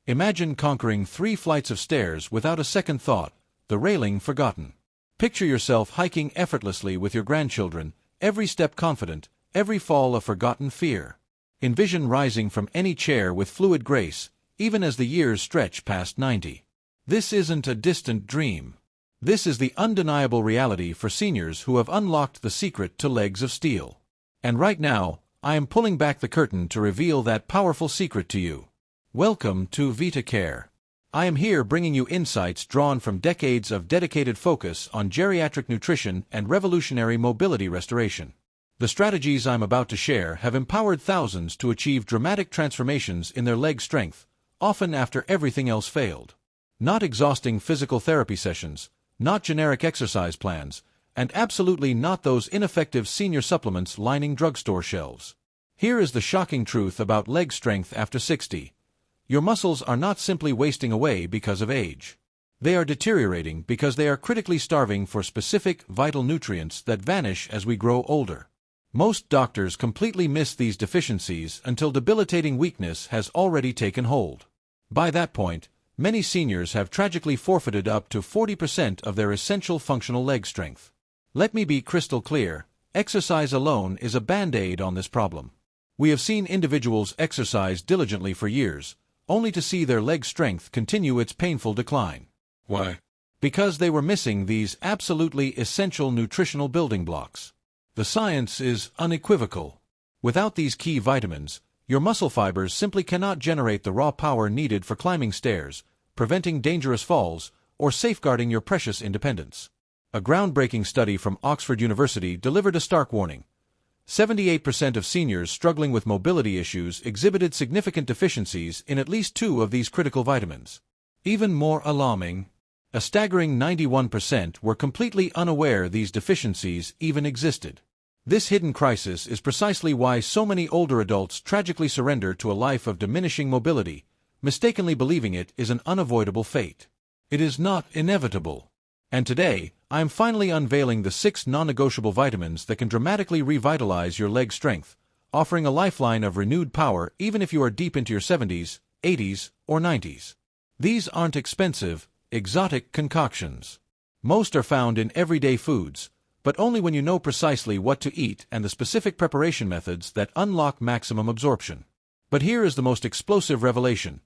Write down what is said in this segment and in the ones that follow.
Imagine conquering 3 flights of stairs without a second thought, the railing forgotten. Picture yourself hiking effortlessly with your grandchildren, every step confident, every fall a forgotten fear. Envision rising from any chair with fluid grace, even as the years stretch past 90. This isn't a distant dream. This is the undeniable reality for seniors who have unlocked the secret to legs of steel. And right now, I am pulling back the curtain to reveal that powerful secret to you. Welcome to VitaCare. I am here bringing you insights drawn from decades of dedicated focus on geriatric nutrition and revolutionary mobility restoration. The strategies I'm about to share have empowered thousands to achieve dramatic transformations in their leg strength, often after everything else failed. Not exhausting physical therapy sessions, not generic exercise plans, and absolutely not those ineffective senior supplements lining drugstore shelves. Here is the shocking truth about leg strength after 60. Your muscles are not simply wasting away because of age. They are deteriorating because they are critically starving for specific, vital nutrients that vanish as we grow older. Most doctors completely miss these deficiencies until debilitating weakness has already taken hold. By that point, many seniors have tragically forfeited up to 40% of their essential functional leg strength. Let me be crystal clear, exercise alone is a band-aid on this problem. We have seen individuals exercise diligently for years, only to see their leg strength continue its painful decline. Why? Because they were missing these absolutely essential nutritional building blocks. The science is unequivocal. Without these key vitamins, your muscle fibers simply cannot generate the raw power needed for climbing stairs, preventing dangerous falls, or safeguarding your precious independence. A groundbreaking study from Oxford University delivered a stark warning. 78% of seniors struggling with mobility issues exhibited significant deficiencies in at least 2 of these critical vitamins. Even more alarming, a staggering 91% were completely unaware these deficiencies even existed. This hidden crisis is precisely why so many older adults tragically surrender to a life of diminishing mobility, mistakenly believing it is an unavoidable fate. It is not inevitable. And today, I am finally unveiling the 6 non-negotiable vitamins that can dramatically revitalize your leg strength, offering a lifeline of renewed power even if you are deep into your 70s, 80s, or 90s. These aren't expensive, exotic concoctions. Most are found in everyday foods, but only when you know precisely what to eat and the specific preparation methods that unlock maximum absorption. But here is the most explosive revelation.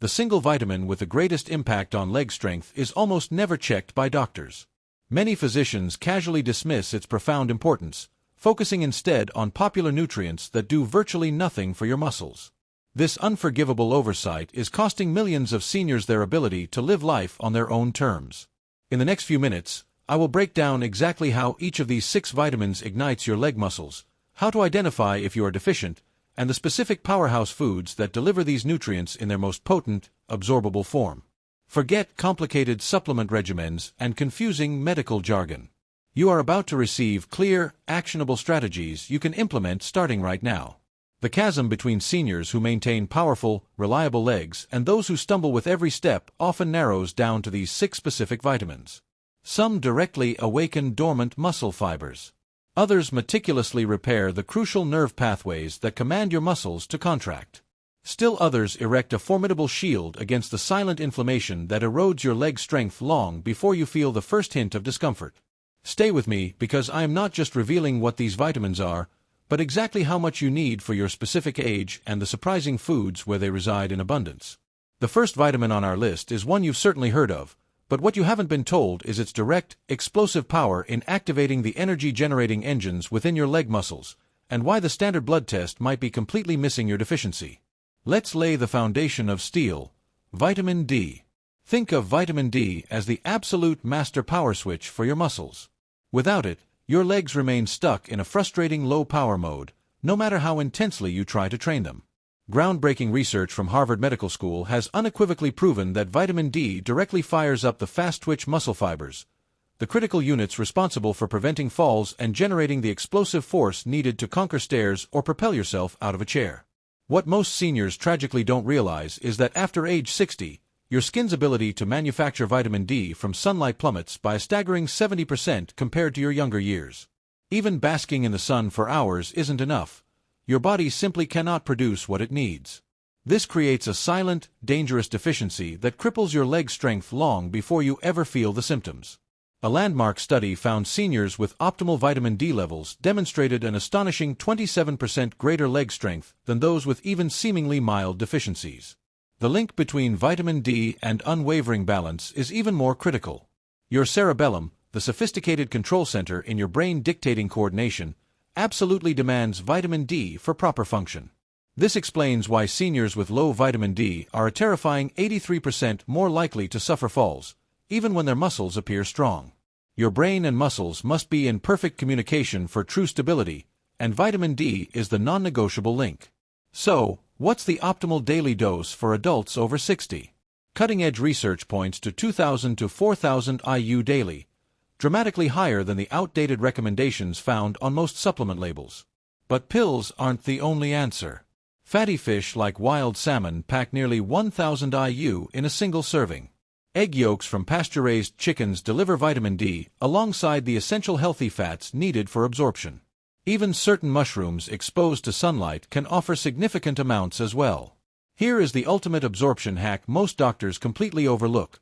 The single vitamin with the greatest impact on leg strength is almost never checked by doctors. Many physicians casually dismiss its profound importance, focusing instead on popular nutrients that do virtually nothing for your muscles. This unforgivable oversight is costing millions of seniors their ability to live life on their own terms. In the next few minutes, I will break down exactly how each of these 6 vitamins ignites your leg muscles, how to identify if you are deficient, and the specific powerhouse foods that deliver these nutrients in their most potent, absorbable form. Forget complicated supplement regimens and confusing medical jargon. You are about to receive clear, actionable strategies you can implement starting right now. The chasm between seniors who maintain powerful, reliable legs and those who stumble with every step often narrows down to these 6 specific vitamins. Some directly awaken dormant muscle fibers. Others meticulously repair the crucial nerve pathways that command your muscles to contract. Still others erect a formidable shield against the silent inflammation that erodes your leg strength long before you feel the first hint of discomfort. Stay with me because I am not just revealing what these vitamins are, but exactly how much you need for your specific age and the surprising foods where they reside in abundance. The first vitamin on our list is one you've certainly heard of, but what you haven't been told is its direct, explosive power in activating the energy-generating engines within your leg muscles, and why the standard blood test might be completely missing your deficiency. Let's lay the foundation of steel: vitamin D. Think of vitamin D as the absolute master power switch for your muscles. Without it, your legs remain stuck in a frustrating low-power mode, no matter how intensely you try to train them. Groundbreaking research from Harvard Medical School has unequivocally proven that vitamin D directly fires up the fast-twitch muscle fibers, the critical units responsible for preventing falls and generating the explosive force needed to conquer stairs or propel yourself out of a chair. What most seniors tragically don't realize is that after age 60, your skin's ability to manufacture vitamin D from sunlight plummets by a staggering 70% compared to your younger years. Even basking in the sun for hours isn't enough. Your body simply cannot produce what it needs. This creates a silent, dangerous deficiency that cripples your leg strength long before you ever feel the symptoms. A landmark study found seniors with optimal vitamin D levels demonstrated an astonishing 27% greater leg strength than those with even seemingly mild deficiencies. The link between vitamin D and unwavering balance is even more critical. Your cerebellum, the sophisticated control center in your brain dictating coordination, absolutely demands vitamin D for proper function. This explains why seniors with low vitamin D are a terrifying 83% more likely to suffer falls, even when their muscles appear strong. Your brain and muscles must be in perfect communication for true stability, and vitamin D is the non-negotiable link. So, what's the optimal daily dose for adults over 60? Cutting-edge research points to 2,000 to 4,000 IU daily, dramatically higher than the outdated recommendations found on most supplement labels. But pills aren't the only answer. Fatty fish like wild salmon pack nearly 1,000 IU in a single serving. Egg yolks from pasture-raised chickens deliver vitamin D alongside the essential healthy fats needed for absorption. Even certain mushrooms exposed to sunlight can offer significant amounts as well. Here is the ultimate absorption hack most doctors completely overlook.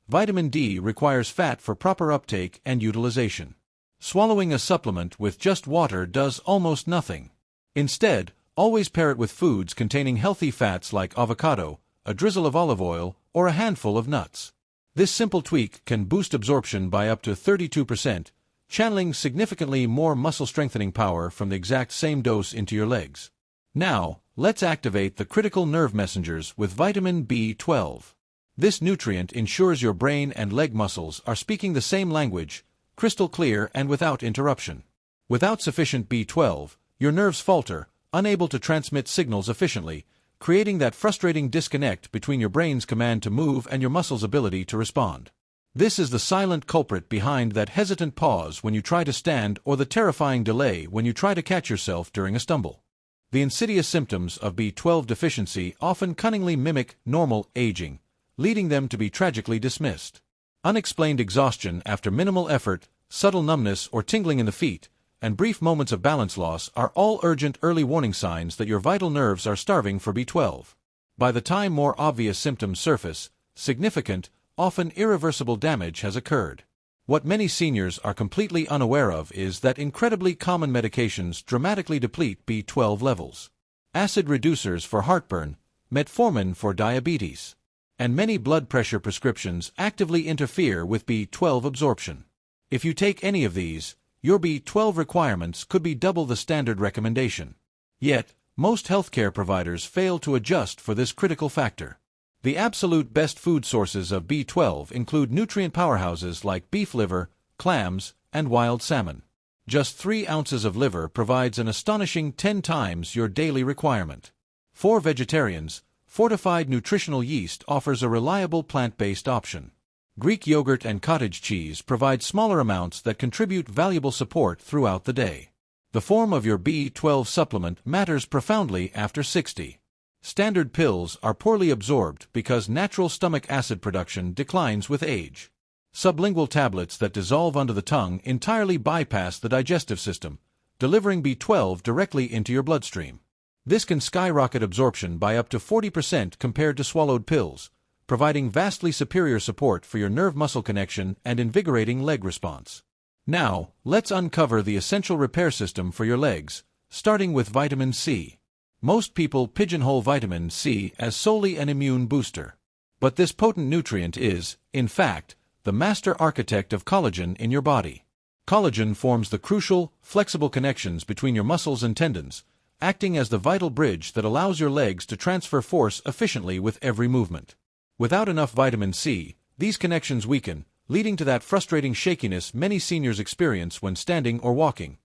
Vitamin D requires fat for proper uptake and utilization. Swallowing a supplement with just water does almost nothing. Instead, always pair it with foods containing healthy fats like avocado, a drizzle of olive oil, or a handful of nuts. This simple tweak can boost absorption by up to 32%, channeling significantly more muscle-strengthening power from the exact same dose into your legs. Now, let's activate the critical nerve messengers with vitamin B12. This nutrient ensures your brain and leg muscles are speaking the same language, crystal clear and without interruption. Without sufficient B12, your nerves falter, unable to transmit signals efficiently, creating that frustrating disconnect between your brain's command to move and your muscles' ability to respond. This is the silent culprit behind that hesitant pause when you try to stand or the terrifying delay when you try to catch yourself during a stumble. The insidious symptoms of B12 deficiency often cunningly mimic normal aging, leading them to be tragically dismissed. Unexplained exhaustion after minimal effort, subtle numbness or tingling in the feet, and brief moments of balance loss are all urgent early warning signs that your vital nerves are starving for B12. By the time more obvious symptoms surface, significant, often irreversible damage has occurred. What many seniors are completely unaware of is that incredibly common medications dramatically deplete B12 levels. Acid reducers for heartburn, metformin for diabetes, and many blood pressure prescriptions actively interfere with B12 absorption. If you take any of these, your B12 requirements could be double the standard recommendation. Yet, most healthcare providers fail to adjust for this critical factor. The absolute best food sources of B12 include nutrient powerhouses like beef liver, clams, and wild salmon. Just 3 ounces of liver provides an astonishing 10 times your daily requirement. For vegetarians, fortified nutritional yeast offers a reliable plant-based option. Greek yogurt and cottage cheese provide smaller amounts that contribute valuable support throughout the day. The form of your B12 supplement matters profoundly after 60. Standard pills are poorly absorbed because natural stomach acid production declines with age. Sublingual tablets that dissolve under the tongue entirely bypass the digestive system, delivering B12 directly into your bloodstream. This can skyrocket absorption by up to 40% compared to swallowed pills, providing vastly superior support for your nerve-muscle connection and invigorating leg response. Now, let's uncover the essential repair system for your legs, starting with vitamin C. Most people pigeonhole vitamin C as solely an immune booster. But this potent nutrient is, in fact, the master architect of collagen in your body. Collagen forms the crucial, flexible connections between your muscles and tendons, acting as the vital bridge that allows your legs to transfer force efficiently with every movement. Without enough vitamin C, these connections weaken, leading to that frustrating shakiness many seniors experience when standing or walking.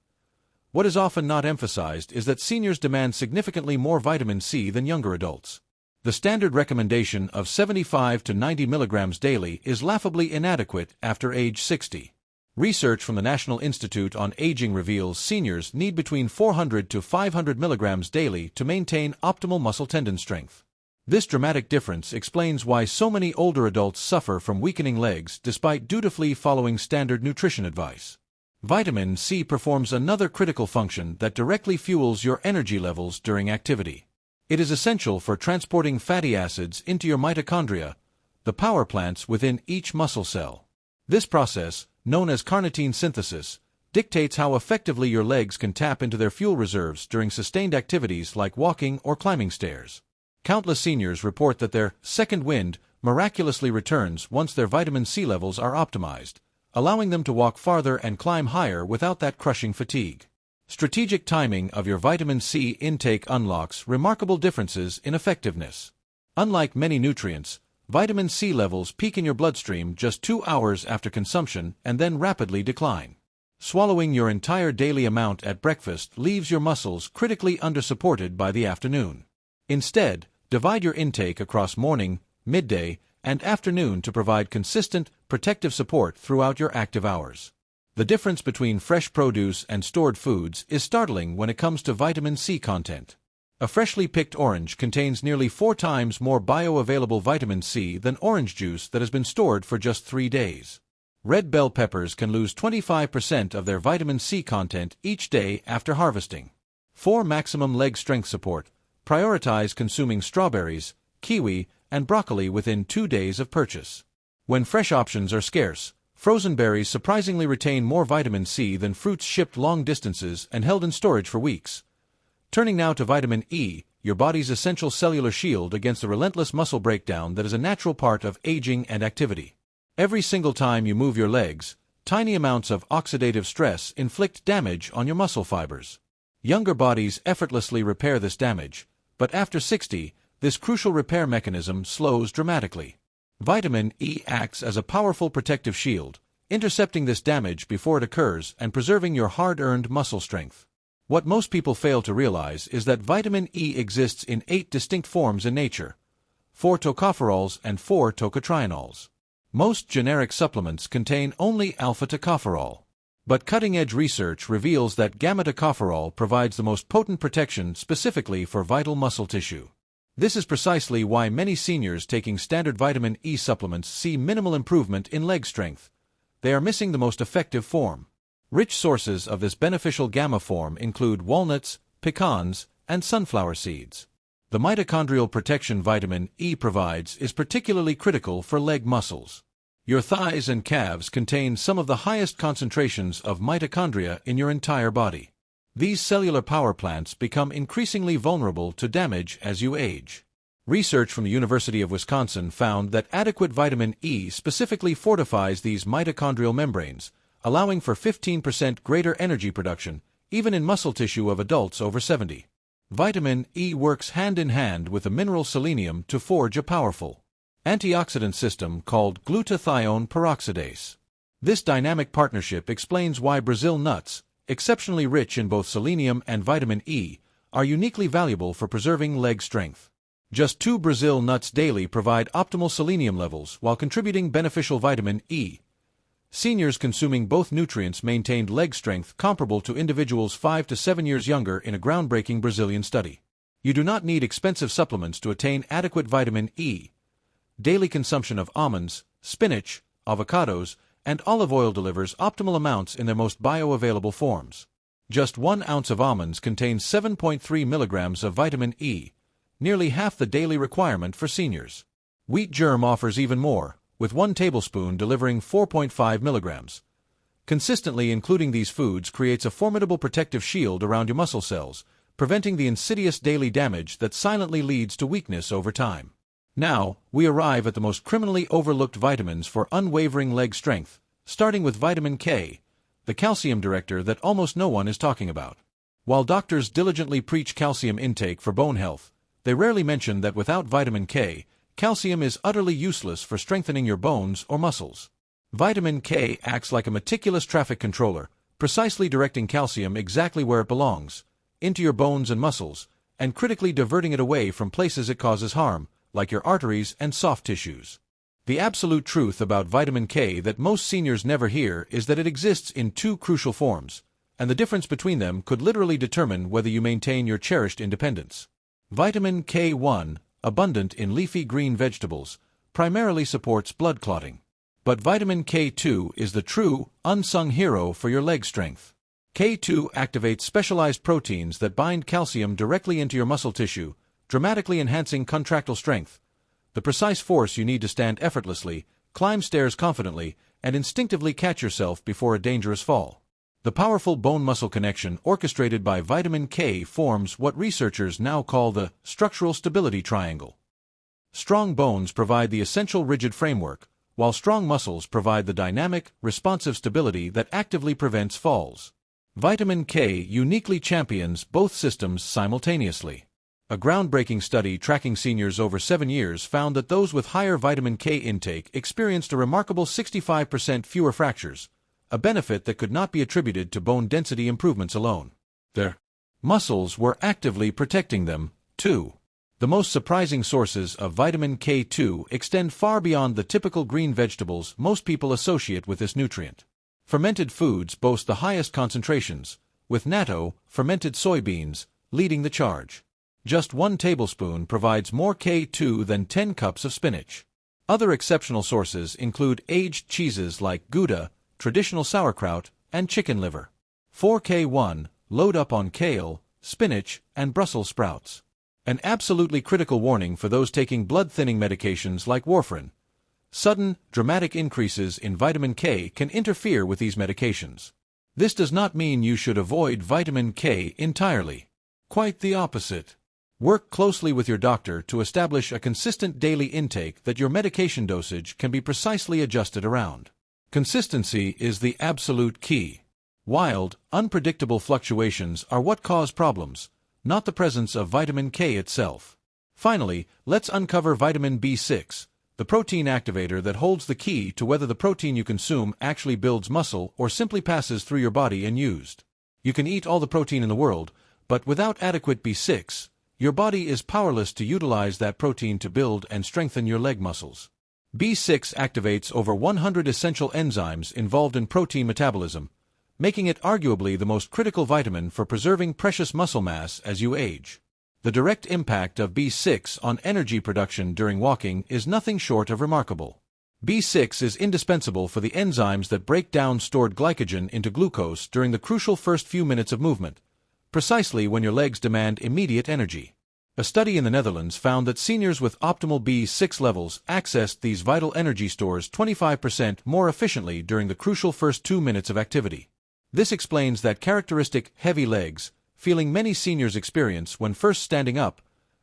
What is often not emphasized is that seniors demand significantly more vitamin C than younger adults. The standard recommendation of 75 to 90 milligrams daily is laughably inadequate after age 60. Research from the National Institute on Aging reveals seniors need between 400 to 500 milligrams daily to maintain optimal muscle tendon strength. This dramatic difference explains why so many older adults suffer from weakening legs despite dutifully following standard nutrition advice. Vitamin C performs another critical function that directly fuels your energy levels during activity. It is essential for transporting fatty acids into your mitochondria, the power plants within each muscle cell. This process, known as carnitine synthesis, dictates how effectively your legs can tap into their fuel reserves during sustained activities like walking or climbing stairs. Countless seniors report that their second wind miraculously returns once their vitamin C levels are optimized, allowing them to walk farther and climb higher without that crushing fatigue. Strategic timing of your vitamin C intake unlocks remarkable differences in effectiveness. Unlike many nutrients, vitamin C levels peak in your bloodstream just 2 hours after consumption and then rapidly decline. Swallowing your entire daily amount at breakfast leaves your muscles critically undersupported by the afternoon. Instead, divide your intake across morning, midday, and afternoon to provide consistent, protective support throughout your active hours. The difference between fresh produce and stored foods is startling when it comes to vitamin C content. A freshly picked orange contains nearly 4 times more bioavailable vitamin C than orange juice that has been stored for just 3 days. Red bell peppers can lose 25% of their vitamin C content each day after harvesting. For maximum leg strength support, prioritize consuming strawberries, kiwi, and broccoli within 2 days of purchase. When fresh options are scarce, frozen berries surprisingly retain more vitamin C than fruits shipped long distances and held in storage for weeks. Turning now to vitamin E, your body's essential cellular shield against the relentless muscle breakdown that is a natural part of aging and activity. Every single time you move your legs, tiny amounts of oxidative stress inflict damage on your muscle fibers. Younger bodies effortlessly repair this damage, but after 60, this crucial repair mechanism slows dramatically. Vitamin E acts as a powerful protective shield, intercepting this damage before it occurs and preserving your hard-earned muscle strength. What most people fail to realize is that vitamin E exists in 8 distinct forms in nature: 4 tocopherols and 4 tocotrienols. Most generic supplements contain only alpha-tocopherol. But cutting-edge research reveals that gamma-tocopherol provides the most potent protection specifically for vital muscle tissue. This is precisely why many seniors taking standard vitamin E supplements see minimal improvement in leg strength. They are missing the most effective form. Rich sources of this beneficial gamma form include walnuts, pecans, and sunflower seeds. The mitochondrial protection vitamin E provides is particularly critical for leg muscles. Your thighs and calves contain some of the highest concentrations of mitochondria in your entire body. These cellular power plants become increasingly vulnerable to damage as you age. Research from the University of Wisconsin found that adequate vitamin E specifically fortifies these mitochondrial membranes, allowing for 15% greater energy production, even in muscle tissue of adults over 70. Vitamin E works hand in hand with the mineral selenium to forge a powerful antioxidant system called glutathione peroxidase. This dynamic partnership explains why Brazil nuts, exceptionally rich in both selenium and vitamin E, are uniquely valuable for preserving leg strength. Just 2 Brazil nuts daily provide optimal selenium levels while contributing beneficial vitamin E. Seniors consuming both nutrients maintained leg strength comparable to individuals 5 to 7 years younger in a groundbreaking Brazilian study. You do not need expensive supplements to attain adequate vitamin E. Daily consumption of almonds, spinach, avocados, and olive oil delivers optimal amounts in their most bioavailable forms. Just 1 ounce of almonds contains 7.3 milligrams of vitamin E, nearly half the daily requirement for seniors. Wheat germ offers even more, with 1 tablespoon delivering 4.5 milligrams. Consistently including these foods creates a formidable protective shield around your muscle cells, preventing the insidious daily damage that silently leads to weakness over time. Now, we arrive at the most criminally overlooked vitamins for unwavering leg strength, starting with vitamin K, the calcium director that almost no one is talking about. While doctors diligently preach calcium intake for bone health, they rarely mention that without vitamin K, calcium is utterly useless for strengthening your bones or muscles. Vitamin K acts like a meticulous traffic controller, precisely directing calcium exactly where it belongs, into your bones and muscles, and critically diverting it away from places it causes harm, like your arteries and soft tissues. The absolute truth about vitamin K that most seniors never hear is that it exists in 2 crucial forms, and the difference between them could literally determine whether you maintain your cherished independence. Vitamin K1, abundant in leafy green vegetables, primarily supports blood clotting. But vitamin K2 is the true, unsung hero for your leg strength. K2 activates specialized proteins that bind calcium directly into your muscle tissue, dramatically enhancing contractile strength, the precise force you need to stand effortlessly, climb stairs confidently, and instinctively catch yourself before a dangerous fall. The powerful bone-muscle connection orchestrated by vitamin K forms what researchers now call the structural stability triangle. Strong bones provide the essential rigid framework, while strong muscles provide the dynamic, responsive stability that actively prevents falls. Vitamin K uniquely champions both systems simultaneously. A groundbreaking study tracking seniors over 7 years found that those with higher vitamin K intake experienced a remarkable 65% fewer fractures, a benefit that could not be attributed to bone density improvements alone. Their muscles were actively protecting them, too. The most surprising sources of vitamin K2 extend far beyond the typical green vegetables most people associate with this nutrient. Fermented foods boast the highest concentrations, with natto, fermented soybeans, leading the charge. Just 1 tablespoon provides more K2 than 10 cups of spinach. Other exceptional sources include aged cheeses like Gouda, traditional sauerkraut, and chicken liver. 4K1, load up on kale, spinach, and Brussels sprouts. An absolutely critical warning for those taking blood-thinning medications like warfarin. Sudden, dramatic increases in vitamin K can interfere with these medications. This does not mean you should avoid vitamin K entirely. Quite the opposite. Work closely with your doctor to establish a consistent daily intake that your medication dosage can be precisely adjusted around. Consistency is the absolute key. Wild, unpredictable fluctuations are what cause problems, not the presence of vitamin K itself. Finally, let's uncover vitamin B6, the protein activator that holds the key to whether the protein you consume actually builds muscle or simply passes through your body unused. You can eat all the protein in the world, but without adequate B6, your body is powerless to utilize that protein to build and strengthen your leg muscles. B6 activates over 100 essential enzymes involved in protein metabolism, making it arguably the most critical vitamin for preserving precious muscle mass as you age. The direct impact of B6 on energy production during walking is nothing short of remarkable. B6 is indispensable for the enzymes that break down stored glycogen into glucose during the crucial first few minutes of movement, precisely when your legs demand immediate energy. A study in the Netherlands found that seniors with optimal B6 levels accessed these vital energy stores 25% more efficiently during the crucial first 2 minutes of activity. This explains that characteristic heavy legs feeling many seniors experience when first standing up.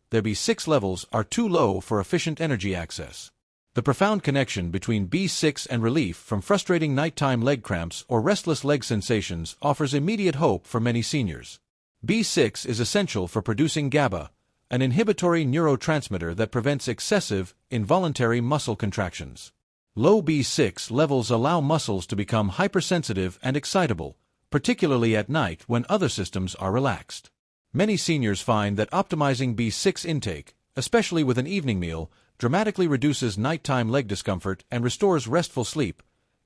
Their B6 levels are too low for efficient energy access. The profound connection between B6 and relief from frustrating nighttime leg cramps or restless leg sensations offers immediate hope for many seniors. B6 is essential for producing GABA, an inhibitory neurotransmitter that prevents excessive, involuntary muscle contractions. Low B6 levels allow muscles to become hypersensitive and excitable, particularly at night when other systems are relaxed. Many seniors find that optimizing B6 intake, especially with an evening meal, dramatically reduces nighttime leg discomfort and restores restful sleep,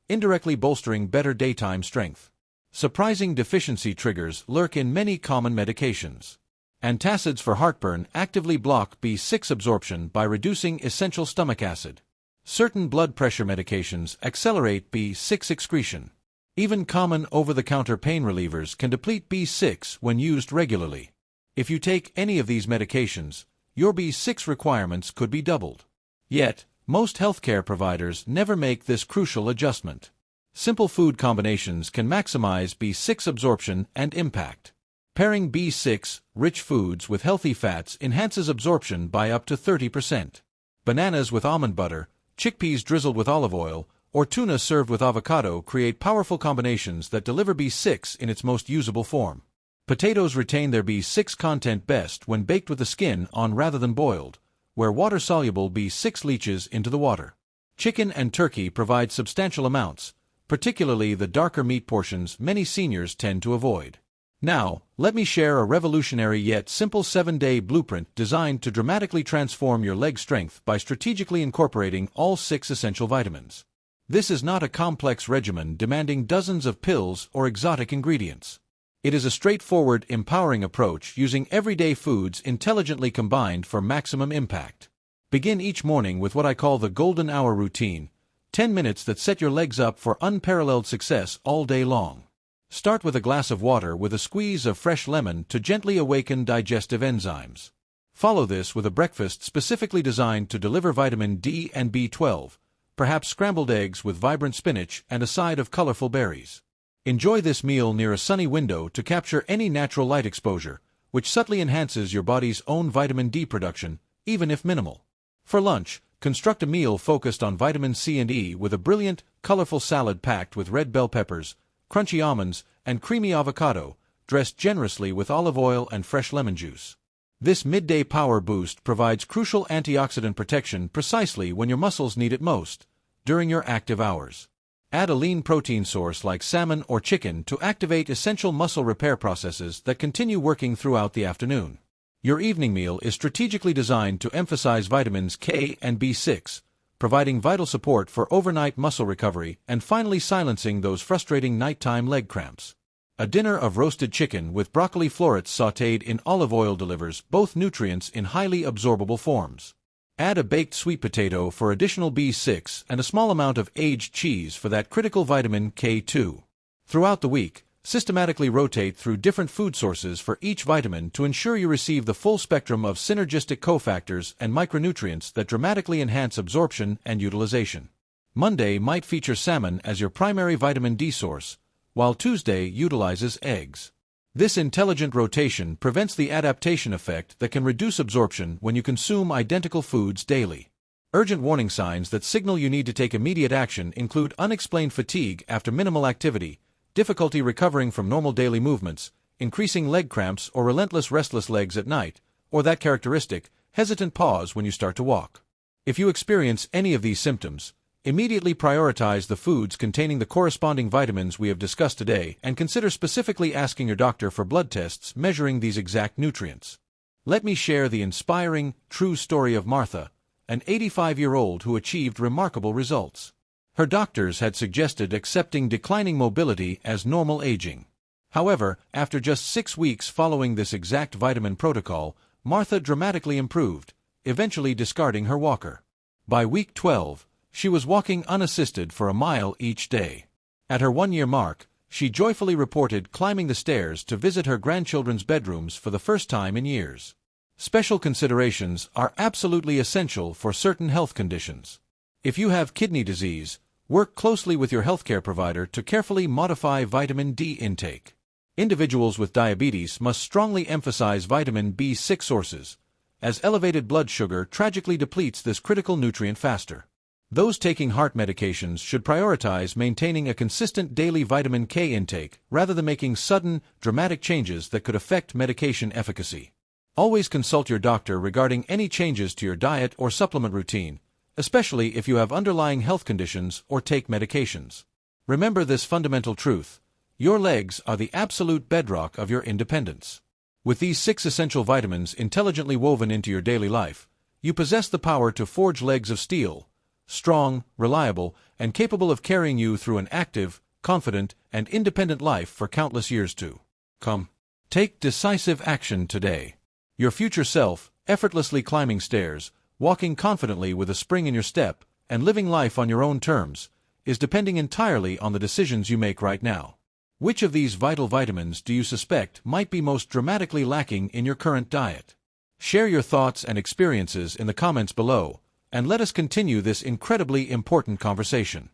indirectly bolstering better daytime strength. Surprising deficiency triggers lurk in many common medications. Antacids for heartburn actively block B6 absorption by reducing essential stomach acid. Certain blood pressure medications accelerate B6 excretion. Even common over-the-counter pain relievers can deplete B6 when used regularly. If you take any of these medications, your B6 requirements could be doubled. Yet, most healthcare providers never make this crucial adjustment. Simple food combinations can maximize B6 absorption and impact. Pairing B6-rich foods with healthy fats enhances absorption by up to 30%. Bananas with almond butter, chickpeas drizzled with olive oil, or tuna served with avocado create powerful combinations that deliver B6 in its most usable form. Potatoes retain their B6 content best when baked with the skin on rather than boiled, where water-soluble B6 leaches into the water. Chicken and turkey provide substantial amounts, particularly the darker meat portions many seniors tend to avoid. Now, let me share a revolutionary yet simple 7-day blueprint designed to dramatically transform your leg strength by strategically incorporating all 6 essential vitamins. This is not a complex regimen demanding dozens of pills or exotic ingredients. It is a straightforward, empowering approach using everyday foods intelligently combined for maximum impact. Begin each morning with what I call the golden hour routine, 10 minutes that set your legs up for unparalleled success all day long. Start with a glass of water with a squeeze of fresh lemon to gently awaken digestive enzymes. Follow this with a breakfast specifically designed to deliver vitamin D and B12, perhaps scrambled eggs with vibrant spinach and a side of colorful berries. Enjoy this meal near a sunny window to capture any natural light exposure, which subtly enhances your body's own vitamin D production, even if minimal. For lunch, construct a meal focused on vitamin C and E with a brilliant, colorful salad packed with red bell peppers, crunchy almonds, and creamy avocado, dressed generously with olive oil and fresh lemon juice. This midday power boost provides crucial antioxidant protection precisely when your muscles need it most, during your active hours. Add a lean protein source like salmon or chicken to activate essential muscle repair processes that continue working throughout the afternoon. Your evening meal is strategically designed to emphasize vitamins K and B6, providing vital support for overnight muscle recovery and finally silencing those frustrating nighttime leg cramps. A dinner of roasted chicken with broccoli florets sautéed in olive oil delivers both nutrients in highly absorbable forms. Add a baked sweet potato for additional B6 and a small amount of aged cheese for that critical vitamin K2. Throughout the week, systematically rotate through different food sources for each vitamin to ensure you receive the full spectrum of synergistic cofactors and micronutrients that dramatically enhance absorption and utilization. Monday might feature salmon as your primary vitamin D source, while Tuesday utilizes eggs. This intelligent rotation prevents the adaptation effect that can reduce absorption when you consume identical foods daily. Urgent warning signs that signal you need to take immediate action include unexplained fatigue after minimal activity, difficulty recovering from normal daily movements, increasing leg cramps or relentless restless legs at night, or that characteristic, hesitant pause when you start to walk. If you experience any of these symptoms, immediately prioritize the foods containing the corresponding vitamins we have discussed today and consider specifically asking your doctor for blood tests measuring these exact nutrients. Let me share the inspiring, true story of Martha, an 85-year-old who achieved remarkable results. Her doctors had suggested accepting declining mobility as normal aging. However, after just 6 weeks following this exact vitamin protocol, Martha dramatically improved, eventually discarding her walker. By week 12, she was walking unassisted for a mile each day. At her 1-year mark, she joyfully reported climbing the stairs to visit her grandchildren's bedrooms for the first time in years. Special considerations are absolutely essential for certain health conditions. If you have kidney disease, work closely with your healthcare provider to carefully modify vitamin D intake. Individuals with diabetes must strongly emphasize vitamin B6 sources, as elevated blood sugar tragically depletes this critical nutrient faster. Those taking heart medications should prioritize maintaining a consistent daily vitamin K intake rather than making sudden, dramatic changes that could affect medication efficacy. Always consult your doctor regarding any changes to your diet or supplement routine, especially if you have underlying health conditions or take medications. Remember this fundamental truth: your legs are the absolute bedrock of your independence. With these 6 essential vitamins intelligently woven into your daily life, you possess the power to forge legs of steel, strong, reliable, and capable of carrying you through an active, confident, and independent life for countless years to come. Take decisive action today. Your future self, effortlessly climbing stairs, walking confidently with a spring in your step, and living life on your own terms, is depending entirely on the decisions you make right now. Which of these vital vitamins do you suspect might be most dramatically lacking in your current diet? Share your thoughts and experiences in the comments below, and let us continue this incredibly important conversation.